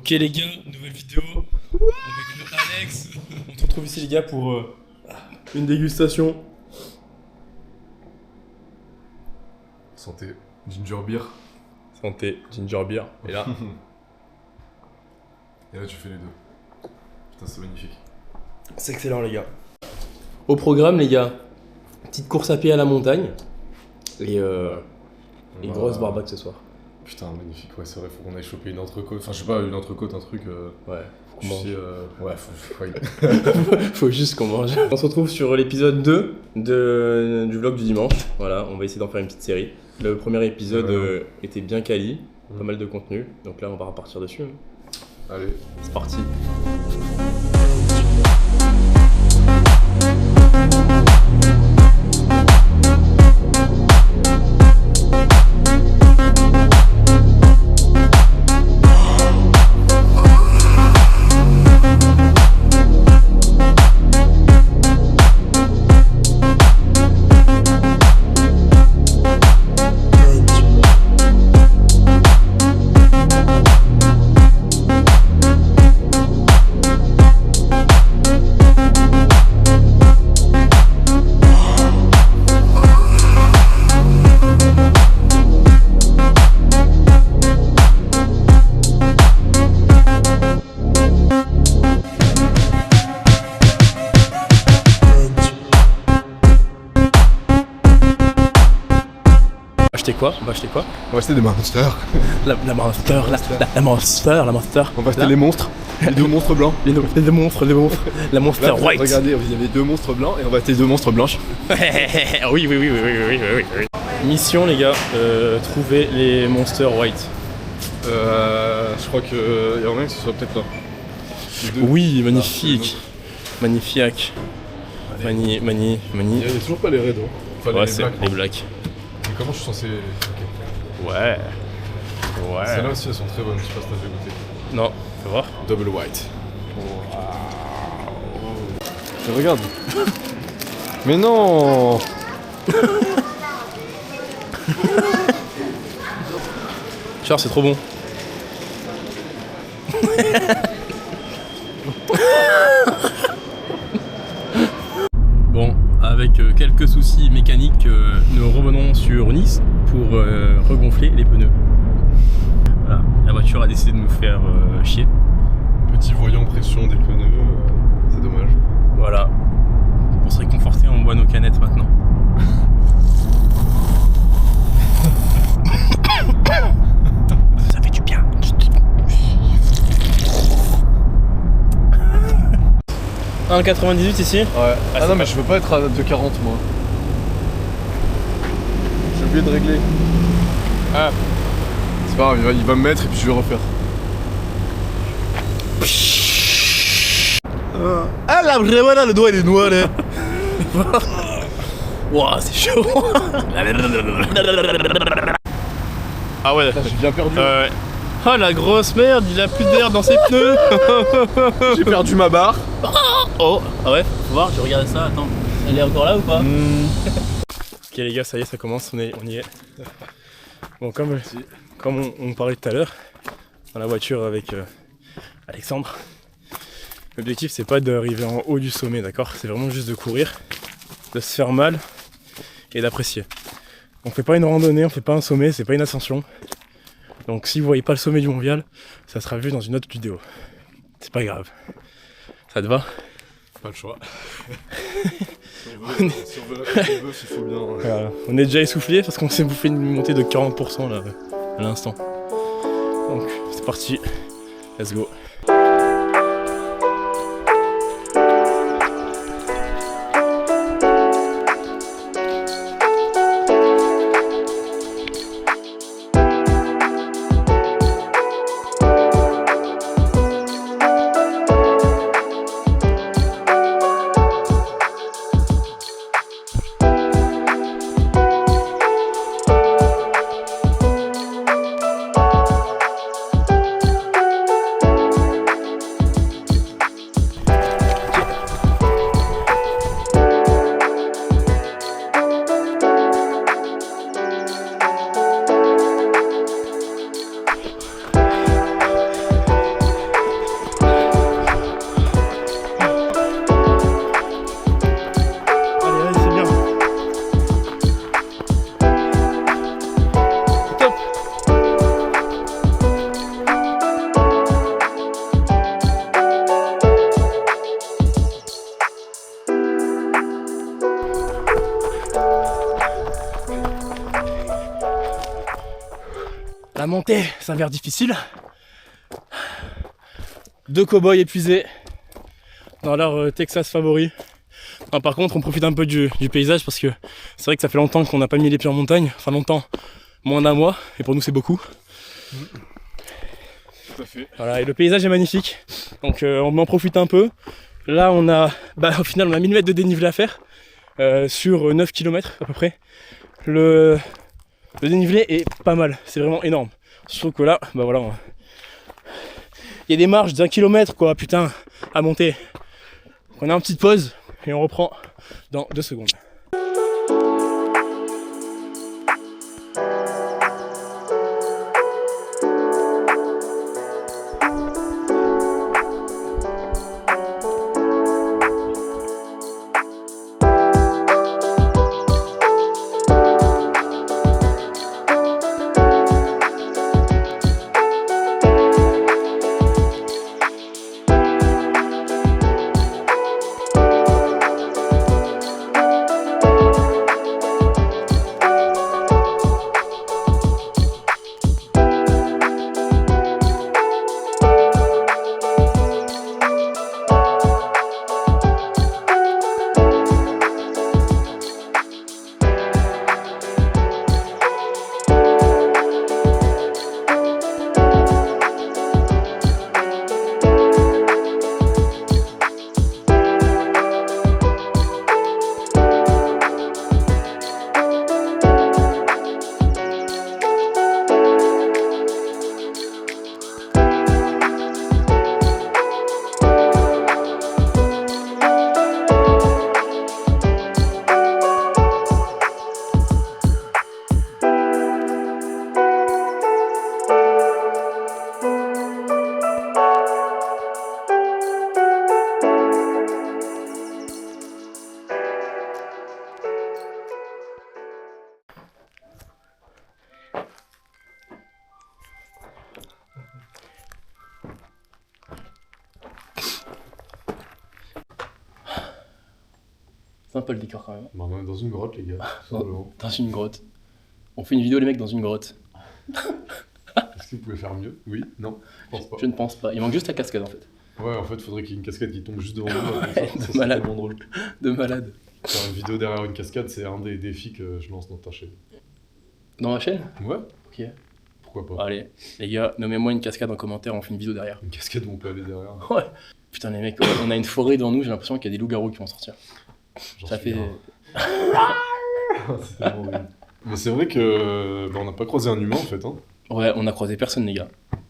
Ok les gars, nouvelle vidéo avec le Alex. On se retrouve ici les gars pour une dégustation. Santé, ginger beer. Santé, ginger beer. Et là Et là tu fais les deux. Putain c'est magnifique. c'est excellent les gars. Au programme les gars, petite course à pied à la montagne et grosse barbaque ce soir. Putain magnifique, ouais c'est vrai, faut qu'on aille choper une entrecôte. Enfin je sais pas, une entrecôte, un truc... Ouais, faut qu'on mange. Ouais, faut... Faut juste qu'on mange. On se retrouve sur l'épisode 2 du vlog du dimanche. Voilà, on va essayer d'en faire une petite série. Le premier épisode était bien quali, pas mal de contenu. Donc là on va repartir dessus. Allez. C'est parti. Quoi? On va acheter quoi? On va acheter des monsters. La monster. On va acheter les monstres. Les deux monstres blancs. Les deux monstres. La monster Là, white. Regardez, il y avait deux monstres blancs et on va acheter deux monstres blanches. oui. Mission les gars, trouver les monster white. Je crois qu'il y en a un que ce soit peut-être là. Oui, magnifique. Magnifique. Il y a toujours pas les reds. Enfin, Ouais, c'est les blacks. Mais comment je suis censé... Okay. Ouais. Celles-là aussi elles sont très bonnes, je sais pas si t'as déjà goûté. Non, fais voir. Double white. Mais regarde. Mais non. Charles, c'est trop bon. Bon, avec quelques soucis mécaniques, nous revenons sur Nice pour regonfler les pneus. Voilà, la voiture a décidé de nous faire chier. Petit voyant pression des pneus, c'est dommage. Voilà, pour se réconforter, on boit nos canettes maintenant. Ça fait du bien. 1,98 ici. Ouais. Ah non mais je veux pas être à 2,40 moi. J'ai oublié de régler. Ah. C'est pas grave, il va me mettre et puis je vais refaire. Ah là, voilà, le doigt il est noir là. Wouah, c'est chaud. Ah ouais. J'ai bien perdu. Ah la grosse merde, il a plus d'air dans ses pneus. J'ai perdu ma barre. Oh, ah ouais, faut voir, je regarde ça, attends. Elle est encore là ou pas? Ok les gars, ça y est, ça commence, on y est. Bon, comme on parlait tout à l'heure, dans la voiture avec Alexandre, l'objectif c'est pas d'arriver en haut du sommet, d'accord? C'est vraiment juste de courir, de se faire mal et d'apprécier. On fait pas une randonnée, on fait pas un sommet, c'est pas une ascension. Donc si vous voyez pas le sommet du Mont-Vial, ça sera vu dans une autre vidéo. C'est pas grave. Ça te va? Pas le choix. Si on veut la il faut bien. Voilà. On est déjà essoufflé parce qu'on s'est bouffé une montée de 40% là, à l'instant. Donc c'est parti. Let's go. La montée s'avère difficile. 2 cow-boys épuisés dans leur Texas favori. Non, par contre, on profite un peu du paysage parce que c'est vrai que ça fait longtemps qu'on n'a pas mis les pieds en montagne. Enfin longtemps, moins d'un mois, et pour nous c'est beaucoup. Tout à fait. Voilà, et le paysage est magnifique, donc on en profite un peu. Là on a, au final on a 1000 mètres de dénivelé à faire, sur 9 km à peu près. Le dénivelé est pas mal, c'est vraiment énorme. Sauf que là, voilà, il y a des marges d'1 kilomètre quoi, putain, à monter. Donc on a une petite pause et on reprend dans 2 secondes. C'est un peu le décor quand même. Bah, on est dans une grotte, les gars. Simplement. Dans une grotte. On fait une vidéo les mecs dans une grotte. Est-ce que vous pouvez faire mieux? Oui? Non? Je pense pas. Je ne pense pas. Il manque juste la cascade en fait. Ouais, en fait, faudrait qu'il y ait une cascade qui tombe juste devant nous. De malade. C'est drôle. De malade. Faire une vidéo derrière une cascade, c'est un des défis que je lance dans ta chaîne. Dans ma chaîne? Ouais? Ok. Pourquoi pas? Allez, les gars, nommez-moi une cascade en commentaire, on fait une vidéo derrière. Une cascade où on peut aller derrière. Ouais. Putain les mecs, on a une forêt devant nous, j'ai l'impression qu'il y a des loups-garous qui vont sortir. J'en Ça suis fait... un. C'est tellement horrible. Mais c'est vrai que on n'a pas croisé un humain en fait. Hein. Ouais, on a croisé personne les gars.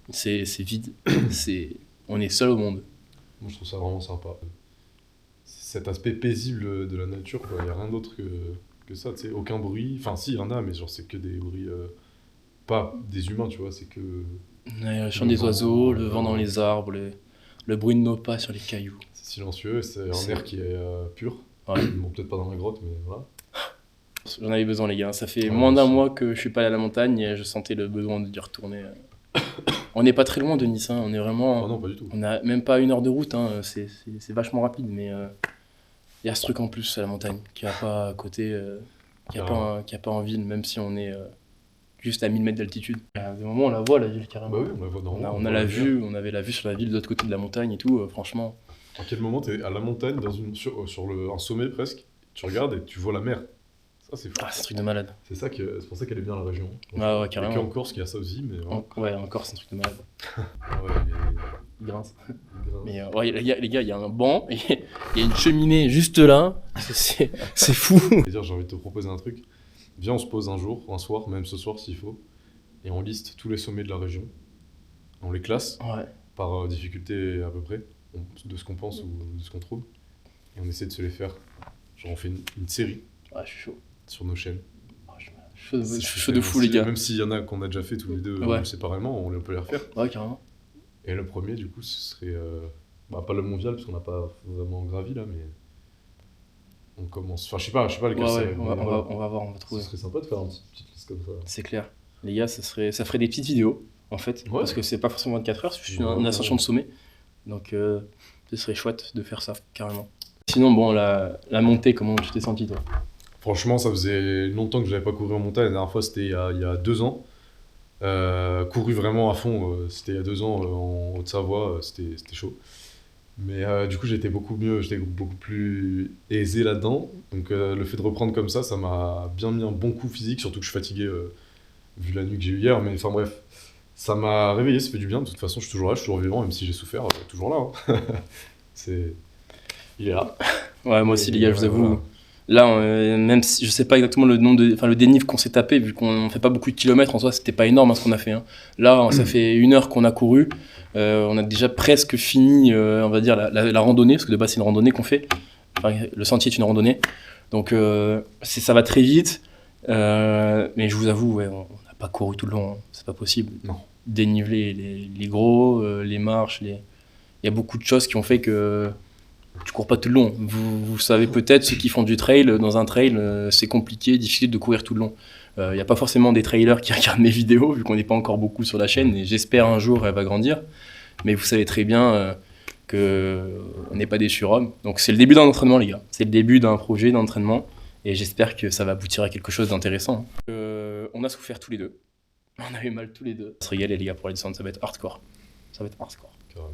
C'est vide. On est seul au monde. Moi je trouve ça vraiment sympa. C'est cet aspect paisible de la nature, quoi. Il n'y a rien d'autre que ça, tu sais. Aucun bruit. Enfin si, il y en a, mais genre c'est que des bruits... Pas des humains, tu vois, c'est que... Ouais, le chant des oiseaux, le vent dans les arbres, le bruit de nos pas sur les cailloux. C'est silencieux, c'est un air qui est pur. Ouais. Bon, peut-être pas dans la grotte, mais voilà. J'en avais besoin les gars, ça fait moins d'un mois que je suis pas allé à la montagne et je sentais le besoin d'y retourner. On n'est pas très loin de Nice, hein. On est vraiment... Ah non, pas du tout. On a même pas 1 heure de route, hein. C'est vachement rapide, mais il y a ce truc en plus à la montagne qu'il n'y a pas à côté, qu'il n'y a pas en ville, même si on est juste à 1000 mètres d'altitude. À des moments on la voit la ville carrément. Bah oui, on la voit dans On a la vue, on avait la vue sur la ville de l'autre côté de la montagne et tout, franchement. À quel moment t'es à la montagne, sur un sommet presque, tu regardes et tu vois la mer. Ça c'est fou. Ah, c'est un truc de malade. C'est pour ça qu'elle est bien la région. Ah ouais, Et carrément. qu'en Corse, il y a ça aussi, mais voilà. Ouais, encore c'est un truc de malade. Ah ouais, Il grince. il grince. Mais ouais, les gars, il y a un banc et il y a une cheminée juste là. C'est fou. J'ai envie de te proposer un truc. Viens, on se pose un jour, un soir, même ce soir s'il faut, et on liste tous les sommets de la région. On les classe Ouais. par difficulté à peu près, de ce qu'on pense ou de ce qu'on trouve. Et on essaie de se les faire. Genre on fait une série Ouais, je suis chaud. sur nos chaînes. Je suis chaud de fou les gars. Même s'il y en a qu'on a déjà fait tous les deux Ouais. séparément, on peut les refaire. Ouais, carrément. Et le premier du coup ce serait, pas le mondial parce qu'on n'a pas vraiment gravi là, mais on commence. Enfin je sais pas lequel Ouais, c'est. ouais, mais on voilà. va voir, on va Ce trouver. serait sympa de faire une petite liste comme ça. C'est clair. Les gars, ça ferait des petites vidéos, en fait, Ouais. parce que c'est pas forcément 24 heures, c'est juste Ouais, une ascension de sommet. Donc, ce serait chouette de faire ça, carrément. Sinon, bon, la montée, comment tu t'es senti, toi? Franchement, ça faisait longtemps que j'avais pas couru en montagne. La dernière fois, c'était il y a 2 ans. Couru vraiment à fond, c'était il y a 2 ans en Haute-Savoie, c'était chaud. Mais du coup, j'étais beaucoup plus aisé là-dedans. Donc le fait de reprendre comme ça m'a bien mis un bon coup physique, surtout que je suis fatigué vu la nuit que j'ai eue hier. Mais enfin bref, ça m'a réveillé, ça fait du bien. De toute façon, je suis toujours là, je suis toujours vivant, même si j'ai souffert, toujours là. Hein. C'est... Il est là. Ouais, moi aussi, les gars, je vous avoue. Voilà. Là, même si je sais pas exactement le dénivelé qu'on s'est tapé, vu qu'on fait pas beaucoup de kilomètres en soi, c'était pas énorme ce qu'on a fait. Hein. Là, ça fait 1 heure qu'on a couru. On a déjà presque fini, on va dire, la randonnée, parce que de base, c'est une randonnée qu'on fait. Enfin, le sentier est une randonnée. Donc, ça va très vite. Mais je vous avoue, ouais, on n'a pas couru tout le long. Hein. C'est pas possible. Non. Déniveler les gros, les marches, il y a beaucoup de choses qui ont fait que tu cours pas tout le long. Vous savez peut-être, ceux qui font du trail, dans un trail, c'est compliqué, difficile de courir tout le long. Il n'y a pas forcément des trailers qui regardent mes vidéos, vu qu'on n'est pas encore beaucoup sur la chaîne, et j'espère un jour elle va grandir. Mais vous savez très bien qu'on n'est pas des surhommes. Donc c'est le début d'un entraînement, les gars. C'est le début d'un projet d'entraînement, et j'espère que ça va aboutir à quelque chose d'intéressant. On a souffert tous les deux. On a eu mal tous les deux. On va se régaler, les gars, pour la descente, ça va être hardcore. Ça va être hardcore. Carrément.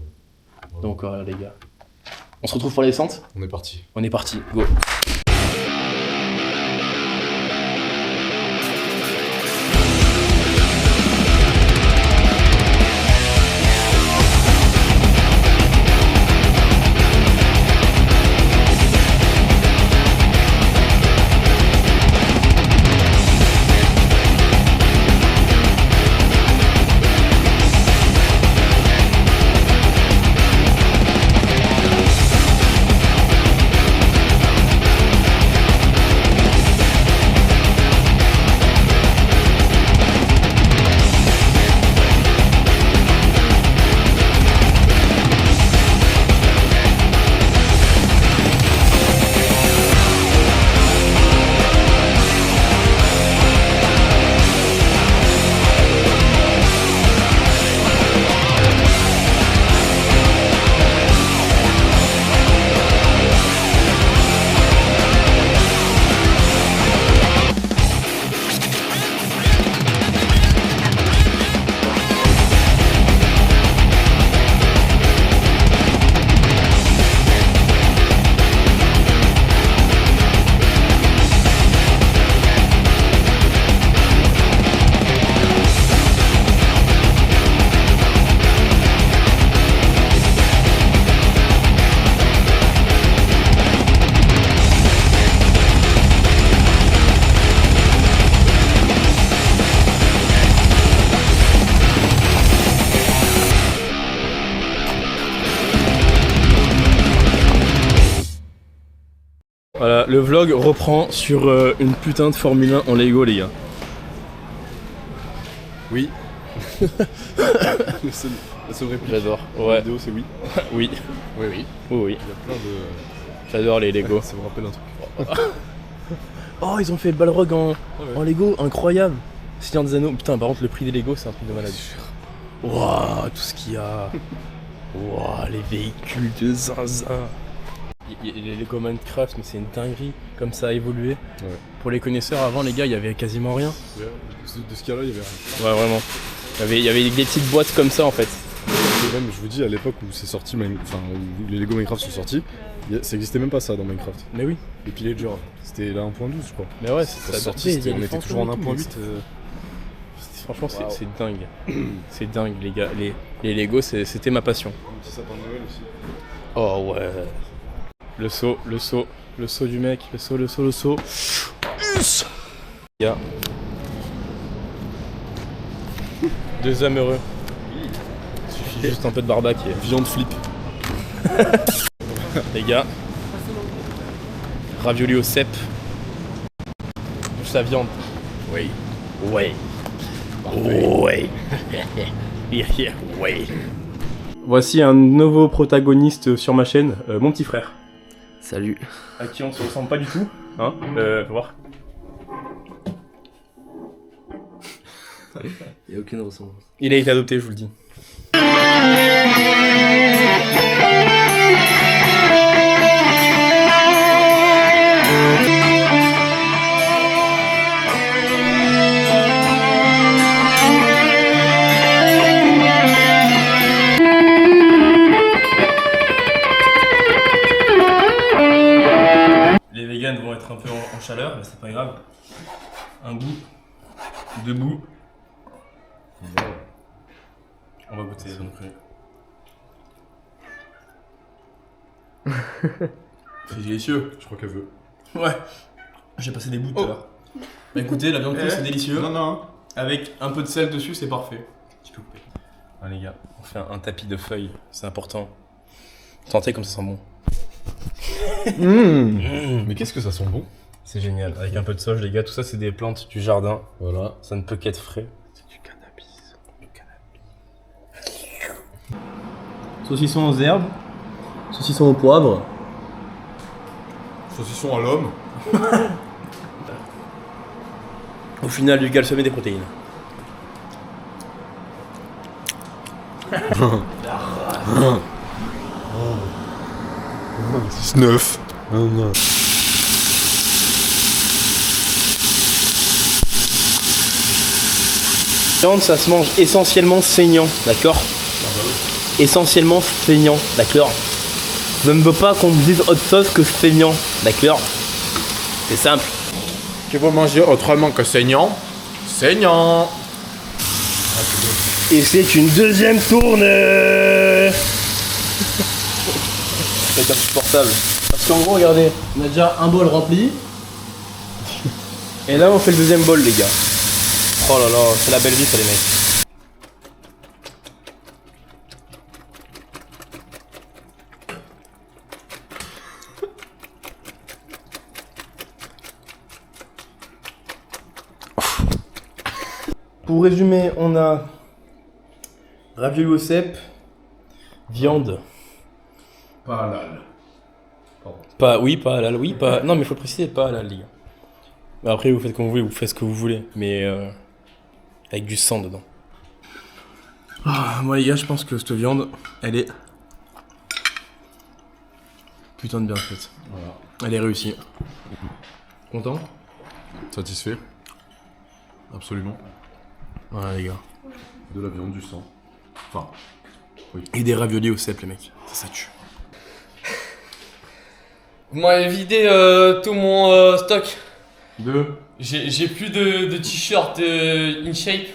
Voilà. Donc les gars, on se retrouve pour la descente. On est parti. On est parti, go. Voilà, le vlog reprend sur une putain de Formule 1 en Lego, les gars. Oui. La seule réplique J'adore. de la Ouais. vidéo, c'est oui. Oui. Oui, oui. Oui, oui. Il y a plein de... J'adore les Lego. Ça me rappelle un truc. Oh, ils ont fait le Balrog en Ouais. Lego, incroyable. Seigneur des Anneaux, putain, par contre, le prix des Lego, c'est un truc de malade. Waouh, tout ce qu'il y a. Waouh, les véhicules de zinzin. Il y a les Lego Minecraft, mais c'est une dinguerie, comme ça a évolué. Ouais. Pour les connaisseurs, avant, les gars, il y avait quasiment rien. Ouais, de ce cas-là, il y avait rien. Ouais, vraiment. Il y avait des petites boîtes comme ça, en fait. Et même, je vous dis, à l'époque où c'est sorti, où les Lego Minecraft sont sortis, ça existait même pas ça dans Minecraft. Mais oui. Les Pillager, c'était la 1.12, je crois. Mais ouais, Quand c'est sorti, on était toujours en 1.8. Franchement, Wow. c'est dingue. C'est dingue, les gars. Les Lego, c'était ma passion. Un petit sapin de Noël aussi. Oh ouais. Le saut du mec, le saut. Yes. Les gars. 2 hommes heureux. Il suffit juste un peu de barbac et... Viande flip. Les gars. Ravioli au cèpe. Juste la viande. Oui. Ouais. Ouais. Yeah, ouais. Voici un nouveau protagoniste sur ma chaîne, mon petit frère. Salut. À qui on se ressemble pas du tout. Hein faut voir. Y'a aucune ressemblance. Il a été adopté, je vous le dis. en chaleur, mais c'est pas grave. Un bout, deux bouts. On va goûter donc. C'est délicieux. Je crois qu'elle veut. Ouais. J'ai passé des bouts tout à l'heure. Bah écoutez, la viande crue c'est délicieux. Non. Avec un peu de sel dessus, c'est parfait. Tu peux couper. Ah les gars, on fait un tapis de feuilles, c'est important. Tentez comme ça sent bon. Mais qu'est-ce que ça sent bon? C'est génial, avec un peu de sauge les gars, tout ça c'est des plantes du jardin. Voilà. Ça ne peut qu'être frais. C'est du cannabis. Saucisson aux herbes, saucisson au poivre. Saucisson à l'homme. Au final du calcium et des protéines. 9. Viande, ça se mange essentiellement saignant, d'accord? Essentiellement saignant, d'accord? Je ne veux pas qu'on me dise autre chose que saignant, d'accord? C'est simple. Tu veux manger autrement que saignant? Saignant. Et c'est une deuxième tournée. C'est insupportable. Parce qu'en gros, regardez, on a déjà un bol rempli. Et là, on fait le deuxième bol, les gars. Oh là là, c'est la belle vie, ça, les mecs. Pour résumer, on a ravioli au cèpe, viande. Pas halal. Pas halal, oui, pas. Non, mais faut le préciser, pas halal, les gars. Mais après, vous faites comme vous voulez, vous faites ce que vous voulez, mais avec du sang dedans. Moi, les gars, je pense que cette viande, elle est putain de bien faite. Voilà. Elle est réussie. Content? Satisfait. Absolument. Voilà, les gars. De la viande, du sang. Enfin. Et des raviolis au cèpe, les mecs. Ça tue. Vous m'avez vidé tout mon stock. J'ai plus de t-shirt InShape.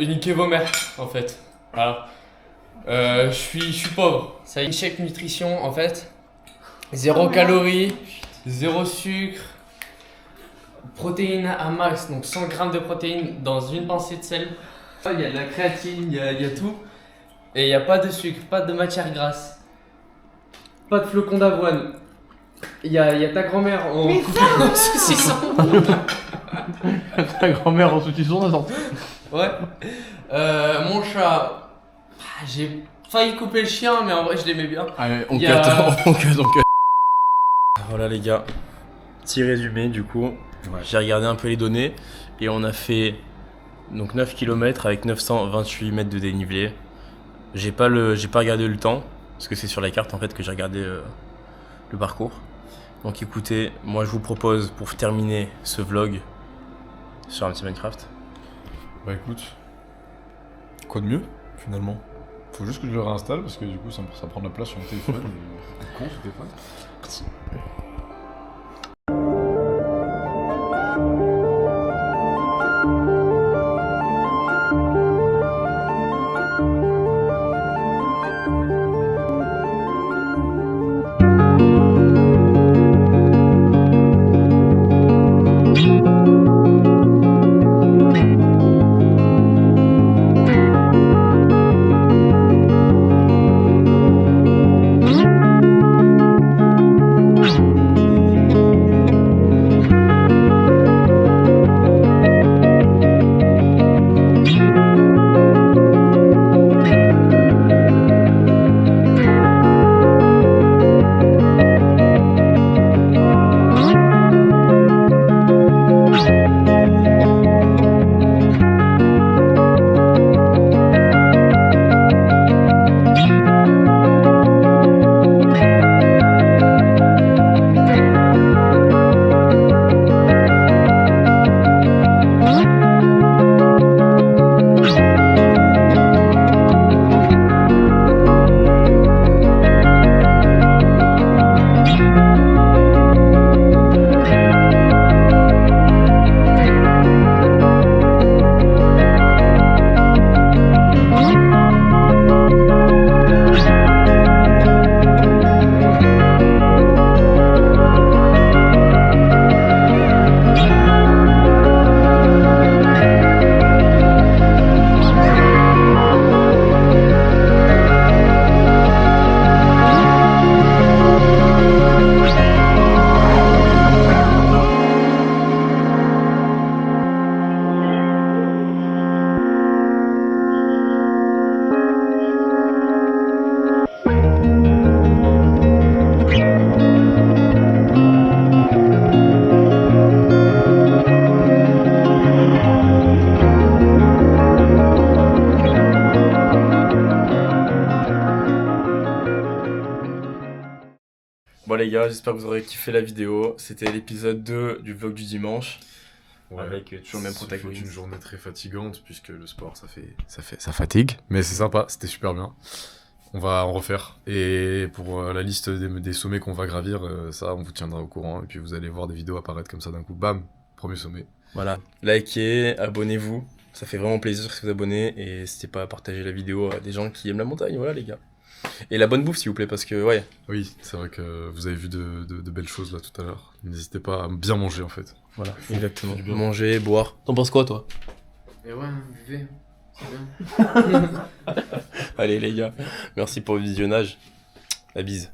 Niquez vos mères, en fait. Voilà. Je suis pauvre. C'est InShape Nutrition, en fait. 0 calories, 0 sucre. Protéines à max, donc 100 grammes de protéines dans une pincée de sel. Il y a de la créatine, il y a tout. Et il n'y a pas de sucre, pas de matière grasse. Pas de flocons d'avoine. Il y a ta grand-mère en saucisson. Ta grand-mère en saucisson, ça sort. Ouais. Mon chat. J'ai failli couper le chien, mais en vrai, je l'aimais bien. Allez, on Il y a- on cut. Voilà, les gars. Petit résumé, du coup. J'ai regardé un peu les données et on a fait donc 9 km avec 928 mètres de dénivelé. J'ai pas regardé le temps parce que c'est sur la carte en fait que j'ai regardé le parcours. Donc écoutez, moi je vous propose pour terminer ce vlog sur un petit Minecraft. Bah écoute. Quoi de mieux, finalement? Faut juste que je le réinstalle parce que du coup ça prend de la place sur mon téléphone. Et... C'est con ce téléphone. Merci. gars, j'espère que vous aurez kiffé la vidéo. C'était l'épisode 2 du vlog du dimanche. Ouais. Avec toujours le même protagoniste. Une journée très fatigante puisque le sport ça fatigue, mais c'est sympa, c'était super bien. On va en refaire et pour la liste des sommets qu'on va gravir, ça on vous tiendra au courant et puis vous allez voir des vidéos apparaître comme ça d'un coup, bam, premier sommet. Voilà, likez, abonnez-vous, ça fait vraiment plaisir si vous abonnez et n'hésitez pas à partager la vidéo à des gens qui aiment la montagne, voilà les gars. Et la bonne bouffe s'il vous plaît parce que ouais. Oui, c'est vrai que vous avez vu de belles choses là tout à l'heure. N'hésitez pas à bien manger en fait. Voilà, exactement. Manger, boire. T'en penses quoi toi? Et ouais, buvez, c'est bien. Allez les gars, merci pour le visionnage. La bise.